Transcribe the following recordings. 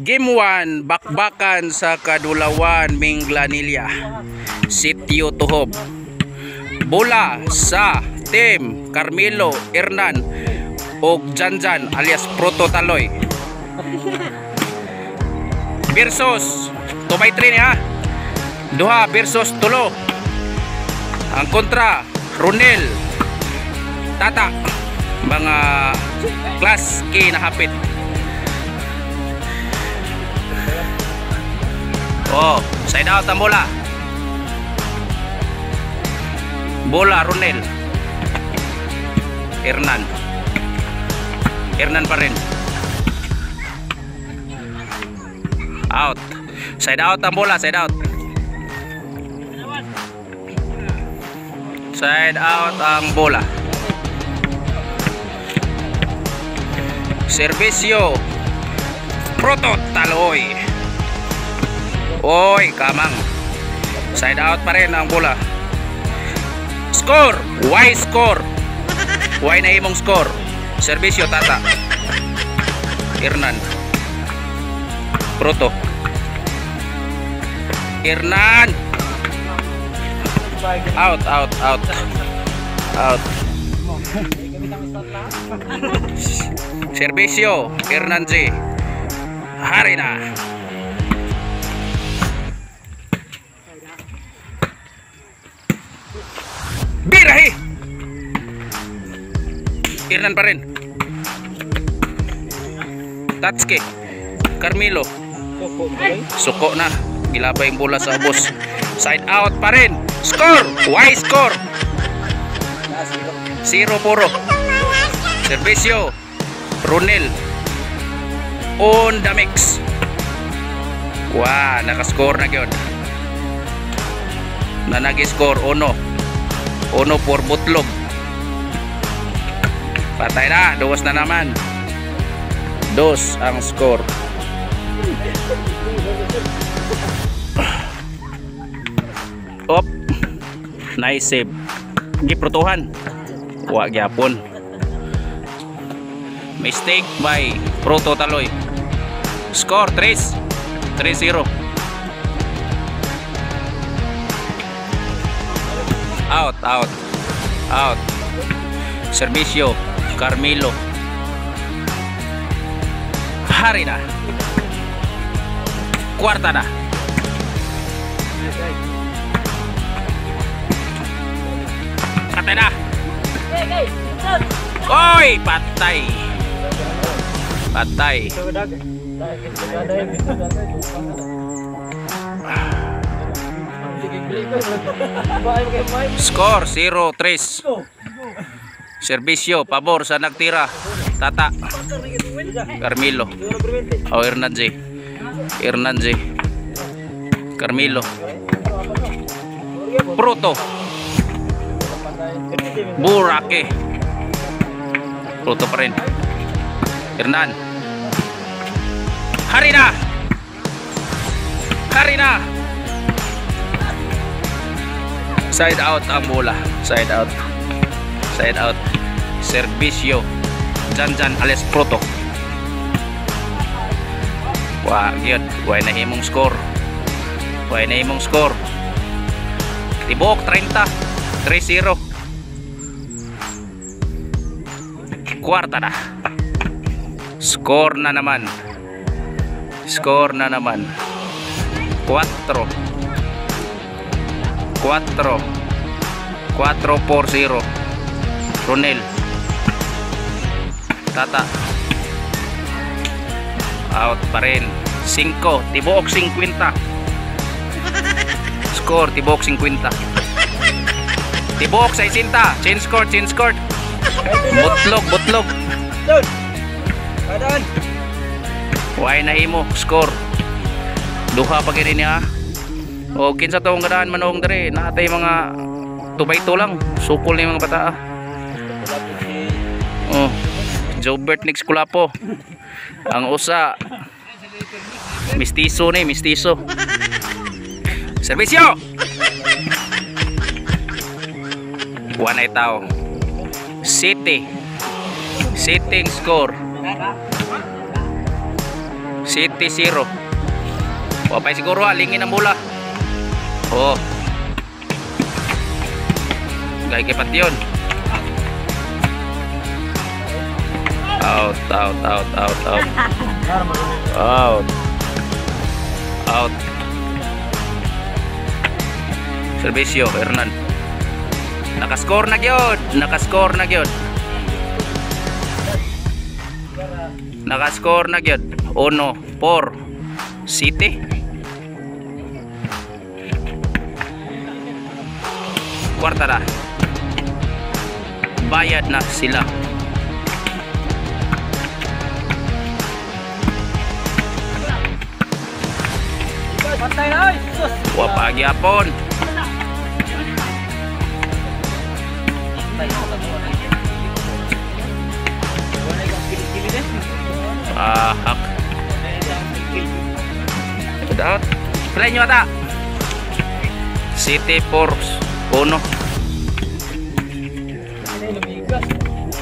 Game 1, bakbakan sa Kadulawan, Minglanilla, Sitio Tuhob. Bola sa Team Carmelo Hernan o Janjan alias Proto Taloy versus 2x3 niya, duha versus tulo. Ang kontra Ronel Tata, mga class K na hapit. Oh, side out ang bola. Bola Ronel Hernan pa rin. Out. Side out ang bola, side out. Side out ang bola. Servisyo Proto Taloy. Oy, kamang. Side out pa rin ang bola. Score, Y score. Y na imong score. Servisyo Tata Hernan Proto Hernan. Out. Servisyo Hernan J. Hari na. Birahi. Hernan pa rin. Tatsuki Carmelo. Suko na. Gilabay yung bola sa ubos. Side out pa rin. Score. Y score. 0 puro. Servisyo Ronel on the mix. Wow, nakascore na yun. Na nag-score Ono por butlog. Patay na. 2 na naman. 2 ang score. Op. Nice save. Giprotuhan. Wa gyapon. Mistake by Proto Taloy. Score 3-0. Out. Servisyo Carmelo. Hari na. Kwarta na. Patay na. Oy, patay. Score 0-3. Servisyo pabor sa nagtira Tata Carmelo o Hernan J. Carmelo Proto Burake. Proto pa rin. Hernan. Hari na. Side out ang bola. Side out. Servisyo Janjan alias Proto. Wah, gyud. Way na imong score. Tibok 30. 3-0. Kwarta na. Score na naman. 4-0. Ronel Tata out pa rin. 5. Tibok 50. Score tibok 50. Tibok 60. Change score. Butlog. Why na himo score. Duha pa gini niya. O kinsa tong gadaan manong dere natay mga 2x2 lang. Sukol ni mga bata. Oh, Jobert Nix Kulapo. Ang usa Mistiso. Servisyo. Wanay tao. Sitting score City 0. Wapay siguro ha, lingin ang bola. Oh. Gay kipat yun. Out. Servisyo, Hernan. Nakaskor na gyud. Nakaskor na gyud. 1-4 City. Kwarta na. Bayad na sila. Wapagi apon. Hak. Udah. Play nyo ata. City Force 1.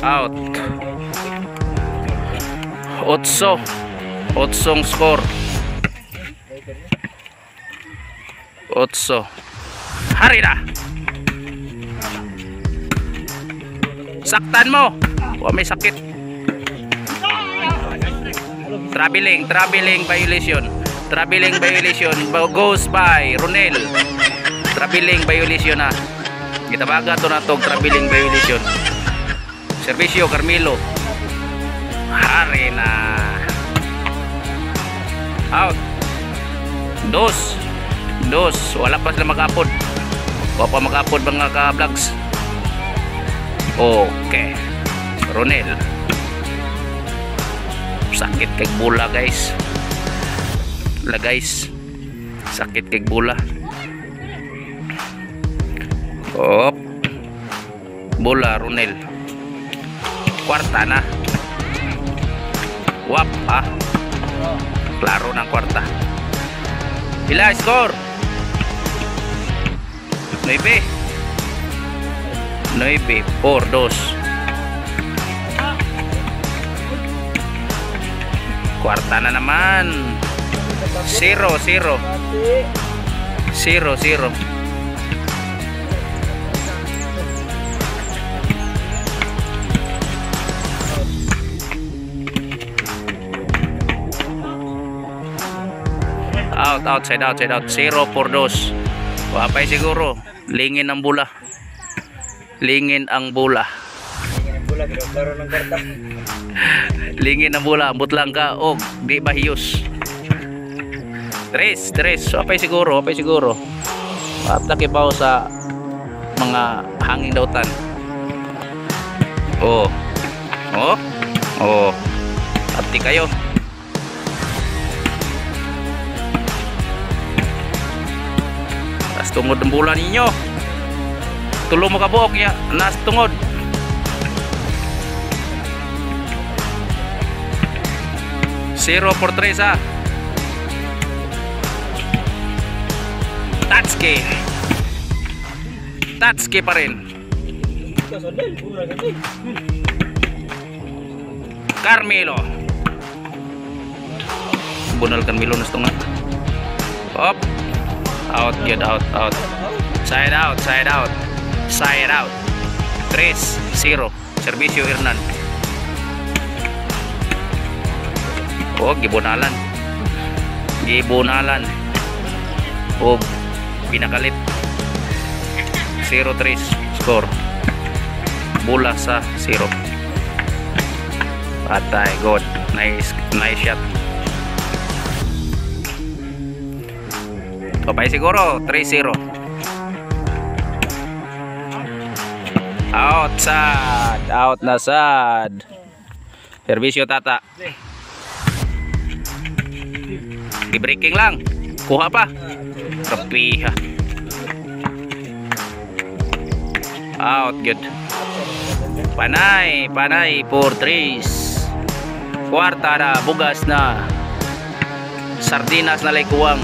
Out. 8 skor. 8. Hari na. Saktan mo. May sakit. Traveling violation. Traveling violation goes by Ronel. Traveling violation na. Gitabaga to na tog traveling violation. Servisyo Carmelo. Hari na. Out. 2. Wala pa sila mag-upload. Wala pa mag-upload mga ka-vlogs. Okay. Ronel. Sakit kay bola guys. Sakit kay bola. Op. Bola Ronel. Kwarta na. Wap ha. Klaro ng kwarta. Pila score? 9. 4-2. Kwarta na naman. 0-0. Outside out. 0-4-2. Wapay siguro. Lingin ang bola. Lingin ang bola. Ambot lang ka. Og di bahiyos. 3. Wapay siguro. Atakibaw sa mga hanging dautan. Oh. Ati kayo. Tungod ang bola ninyo. Tulo mo kabuok niya. Nas tungod. Zero for 3 ha. Tatsuki pa rin. Carmelo. Bunal Carmelo nas tungod. Hop. Out. Side out. 3-0. Servisyo Hernan. Oh, gibunalan. Oh, pinakalit. 0-3 score. Bola sa 0. Patay, good. Nice shot. Kapay siguro 3-0. Out na sad. Servisyo Tata. Di-breaking lang. Kuha pa. Kapiha. Out good. Panay 4-3. Kwarta na, bugas na. Sardinas na kuwang.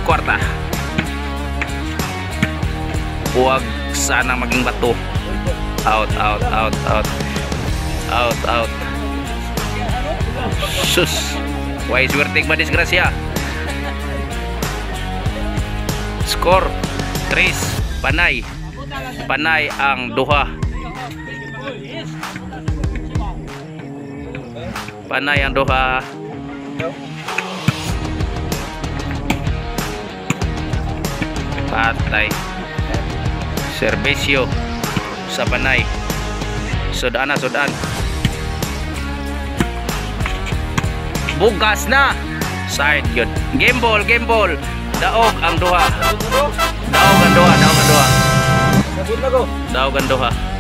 Kwarta. Huwag sana maging bato. Out. Out, out. Sus. Why swerting ba disgrasya? Score 3, panay. Panay ang duha. Panay ang duha. Patay. Serbisyo sa panay. Sudan na, sudan. Bugas na. Side yun. Game ball, game ball. Daog ang duha. Daog ang duha, daog ang duha. Daog ang duha.